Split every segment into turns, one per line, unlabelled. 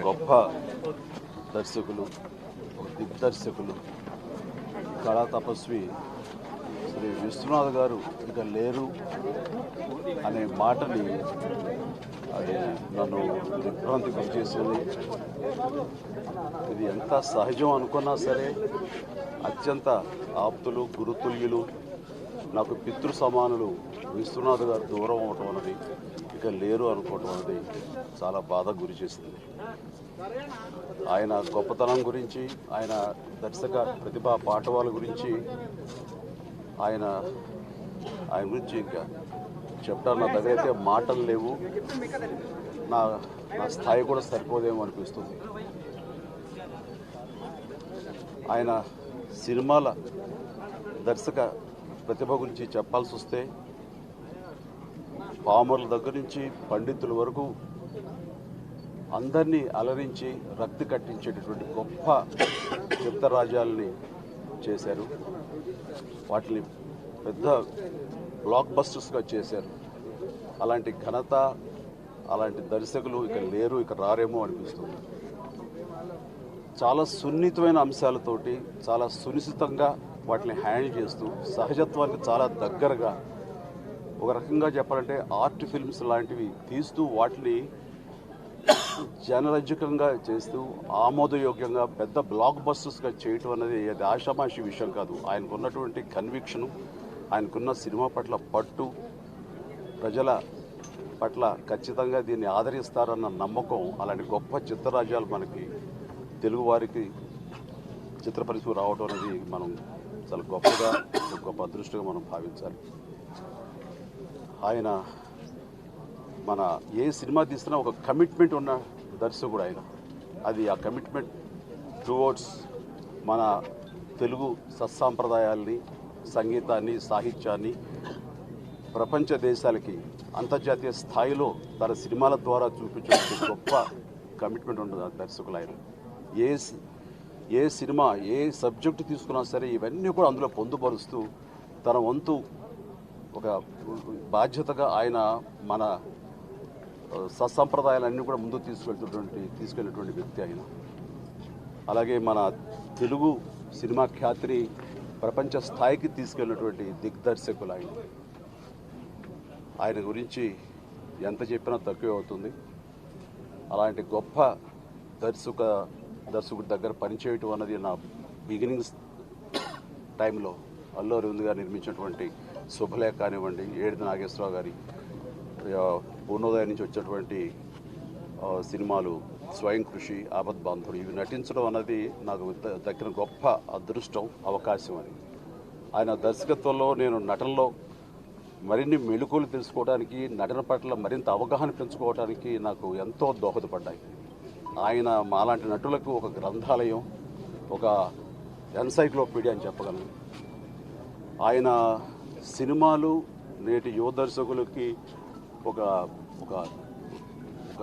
గొప్ప దర్శకులు, దిగ్దర్శకులు, కళా తపస్వి శ్రీ విశ్వనాథ్ గారు ఇక లేరు అనే మాటని అది నన్ను దిగ్భ్రాంతి గురి చేసింది. ఇది ఎంత సహజం అనుకున్నా సరే అత్యంత ఆప్తులు, గురుతుల్యులు, నాకు పితృ సమానులు విశ్వనాథ్ గారు దూరం అవటం అన్నది, ఇక లేరు అనుకోవటం అనేది చాలా బాధకు గురి చేసింది. ఆయన గొప్పతనం గురించి, ఆయన దర్శక ప్రతిభా పాఠవాల గురించి, ఆయన గురించి ఇంకా చెప్పడం నా దగ్గర అయితే మాటలు లేవు. నా స్థాయి కూడా సరిపోదేమో అనిపిస్తుంది. ఆయన సినిమాల దర్శక ప్రతిభ గురించి చెప్పాల్సి వస్తే పామర్ల దగ్గర నుంచి పండితుల వరకు అందరినీ అలరించి రక్తి కట్టించేటటువంటి గొప్ప చిత్రరాజాలని చేశారు. వాటిని పెద్ద బ్లాక్ బస్టర్స్గా చేశారు. అలాంటి ఘనత, అలాంటి దర్శకులు ఇక లేరు, ఇక రారేమో అనిపిస్తుంది. చాలా సున్నితమైన అంశాలతోటి చాలా సునిశ్చితంగా వాటిని హ్యాండిల్ చేస్తూ సహజత్వానికి చాలా దగ్గరగా, ఒక రకంగా చెప్పాలంటే ఆర్ట్ ఫిల్మ్స్ లాంటివి తీస్తూ వాటిని జనరంజకంగా చేస్తూ ఆమోదయోగ్యంగా పెద్ద బ్లాక్ బస్టర్స్గా చేయటం అనేది అది ఆషామాషి విషయం కాదు. ఆయనకున్నటువంటి కన్విక్షను, ఆయనకున్న సినిమా పట్ల పట్టు, ప్రజల పట్ల ఖచ్చితంగా దీన్ని ఆదరిస్తారన్న నమ్మకం, అలాంటి గొప్ప చిత్రరాజ్యాలు మనకి తెలుగువారికి చిత్ర పరిశ్రమ రావడం అనేది మనం చాలా గొప్పగా, గొప్ప అదృష్టంగా మనం భావించాలి. ఆయన మన ఏ సినిమా తీసినా ఒక కమిట్మెంట్ ఉన్న దర్శకుడు ఆయన. అది ఆ కమిట్మెంట్ టువర్డ్స్ మన తెలుగు సత్సాంప్రదాయాల్ని, సంగీతాన్ని, సాహిత్యాన్ని ప్రపంచ దేశాలకి అంతర్జాతీయ స్థాయిలో తన సినిమాల ద్వారా చూపించే గొప్ప కమిట్మెంట్ ఉంటుంది ఆ దర్శకులు ఆయన. ఏ సినిమా, ఏ సబ్జెక్టు తీసుకున్నా సరే ఇవన్నీ కూడా అందులో పొందుపరుస్తూ తన వంతు ఒక బాధ్యతగా ఆయన మన సత్సంప్రదాయాలన్నీ కూడా ముందుకు తీసుకెళ్ళినటువంటి వ్యక్తి ఆయన. అలాగే మన తెలుగు సినిమా ఖ్యాతిని ప్రపంచ స్థాయికి తీసుకెళ్ళినటువంటి దిగ్దర్శకులు ఆయన. ఆయన గురించి ఎంత చెప్పినా తక్కువే అవుతుంది. అలాంటి గొప్ప దర్శకుడి దగ్గర పనిచేయటం అన్నది నా బిగినింగ్స్ టైంలో అల్లు అరవింద్ గారు నిర్మించినటువంటి శుభలేఖ కానివ్వండి, ఏడిది నాగేశ్వరరావు గారి పూర్ణోదయం నుంచి వచ్చేటువంటి సినిమాలు స్వయం కృషి, ఆపద్ బాంధవుడు, ఇవి నటించడం అన్నది నాకు దక్కిన గొప్ప అదృష్టం, అవకాశం అని. ఆయన దర్శకత్వంలో నేను నటనలో మరిన్ని మెళుకువలు తెలుసుకోవడానికి, నటన పట్ల మరింత అవగాహన పెంచుకోవడానికి నాకు ఎంతో దోహదపడ్డాయి. ఆయన మాలాంటి నటులకు ఒక గ్రంథాలయం, ఒక ఎన్సైక్లోపీడియా అని చెప్పగలను. ఆయన సినిమాలు నేటి యువ దర్శకులకి ఒక ఒక ఒక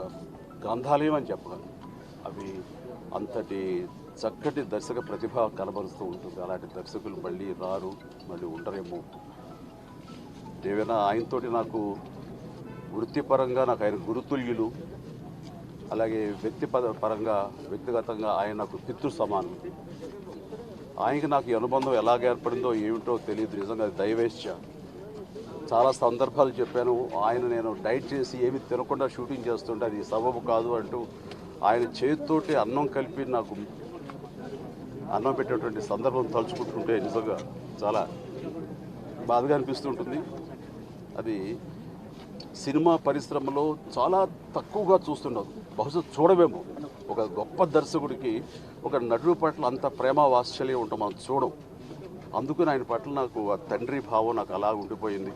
గ్రంథాలయం అని చెప్పగలను. అవి అంతటి చక్కటి దర్శక ప్రతిభ కనబరుస్తూ ఉంటుంది. అలాంటి దర్శకులు మళ్ళీ రారు, మళ్ళీ ఉండరేమో. ఏవైనా ఆయనతోటి నాకు వృత్తిపరంగా నాకు ఆయన గురుతుల్యులు, అలాగే వ్యక్తిగతంగా ఆయన నాకు పితృ సమానం. ఆయనకి నాకు ఈ అనుబంధం ఎలాగ ఏర్పడిందో ఏమిటో తెలియదు. నిజంగా దైవేచ్ఛ. చాలా సందర్భాలు చెప్పాను. నేను డైట్ చేసి ఏమి తినకుండా షూటింగ్ చేస్తుంటే అది సబబు కాదు అంటూ ఆయన చేతితోటి అన్నం కలిపి నాకు అన్నం పెట్టేటువంటి సందర్భం తలుచుకుంటుంటే నిజంగా చాలా బాధగా అనిపిస్తుంటుంది. అది సినిమా పరిశ్రమలో చాలా తక్కువగా చూస్తుండదు, బహుశా చూడమేమో. ఒక గొప్ప దర్శకుడికి ఒక నటుడి పట్ల అంత ప్రేమ వాత్సల్యం ఉంటాం మనం చూడం. అందుకని ఆయన పట్ల నాకు ఆ తండ్రి భావం నాకు అలా ఉండిపోయింది.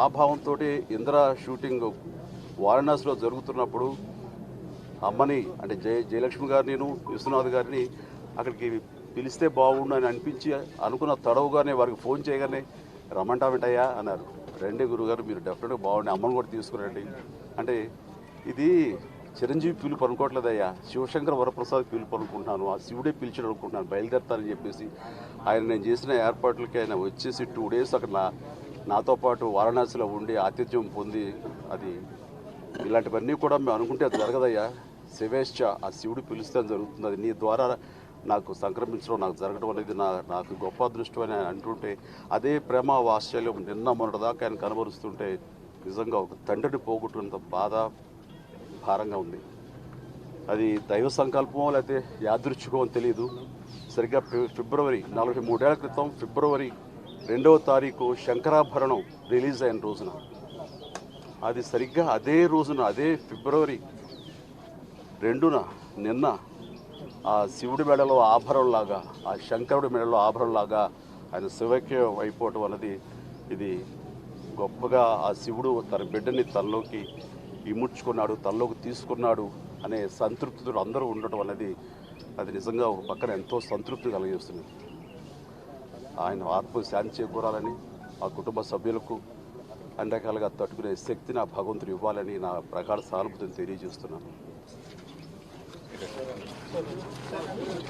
ఆ భావంతో ఇంద్ర షూటింగ్ వారణాసిలో జరుగుతున్నప్పుడు అమ్మని అంటే జయలక్ష్మి గారిని, విశ్వనాథ్ గారిని అక్కడికి పిలిస్తే బాగుండు అని అనిపించి అనుకున్న తడవుగానే వారికి ఫోన్ చేయగానే రమ్మంటామేంటయ్యా అన్నారు. రండి గురుగారు, మీరు డెఫినెట్గా బాగుండి, అమ్మని కూడా తీసుకురండి అంటే. ఇది చిరంజీవి పిలుపు అనుకోవట్లేదయ్యా, శివశంకర వరప్రసాద్ పిలుపు అనుకుంటున్నాను, ఆ శివుడే పిలిచాడు అనుకుంటున్నాను, బయలుదేరతానని చెప్పేసి నేను చేసిన ఏర్పాట్లకి ఆయన వచ్చేసి 2 days అక్కడ నాతో పాటు వారణాసిలో ఉండి ఆతిథ్యం పొంది అది ఇలాంటివన్నీ కూడా మేము అనుకుంటే అది జరగదయ్యా, శివేశ్చ, ఆ శివుడు పిలిస్తే జరుగుతుంది. అది నీ ద్వారా నాకు సంక్రమించడం, నాకు జరగడం అనేది నాకు గొప్ప అదృష్టం అని ఆయన అంటుంటే, అదే ప్రేమ వాత్సల్యం నిన్న మొన్నటిదాకా ఆయన కనబరుస్తుంటే నిజంగా ఒక తండ్రిని పోగొట్టుకున్నంత బాధ, భారంగా ఉంది. అది దైవ సంకల్పమో లేకపోతే యాదృచ్ఛికమో తెలియదు. సరిగ్గా ఫిబ్రవరి 43 ఏళ్ల క్రితం ఫిబ్రవరి 2వ తారీఖు శంకరాభరణం రిలీజ్ అయిన రోజున, అది సరిగ్గా అదే రోజున, అదే ఫిబ్రవరి 2న నిన్న ఆ శివుడి మెడలో ఆభరణలాగా, ఆ శంకరుడి మెడలో ఆభరణలాగా ఆయన శివైక్యం అయిపోవటం అన్నది, ఇది గొప్పగా ఆ శివుడు తన బిడ్డని తనలోకి ఇముడ్చుకున్నాడు, తనలోకి తీసుకున్నాడు అనే సంతృప్తితో అందరూ ఉండటం అనేది, అది నిజంగా ఒక పక్కన ఎంతో సంతృప్తి కలిగిస్తుంది. ఆయన ఆత్మ శాంతి చేకూరాలని, ఆ కుటుంబ సభ్యులకు అన్ని రకాలుగా తట్టుకునే శక్తిని ఆ భగవంతుడు ఇవ్వాలని నా ప్రగాఢ సానుభూతిని తెలియజేస్తున్నాను.